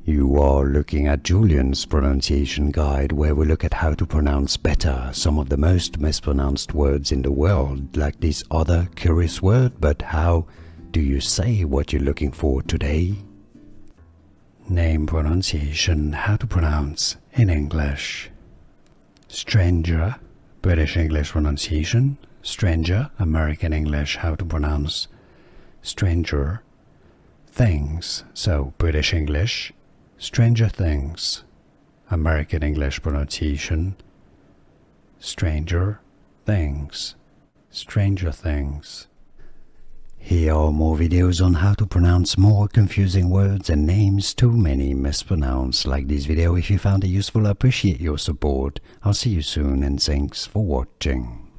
You are looking at Julian's pronunciation guide, where we look at how to pronounce better some of the most mispronounced words in the world, like this other curious word. But how do you say what you're looking for today? Name pronunciation, how to pronounce in English. Stranger, British English pronunciation. Stranger, American English, how to pronounce stranger. Things, so British English, stranger things. American English pronunciation, stranger things, stranger things. Here are more videos on how to pronounce more confusing words and names too many mispronounced. Like this video if you found it useful. I appreciate your support. I'll see you soon and thanks for watching.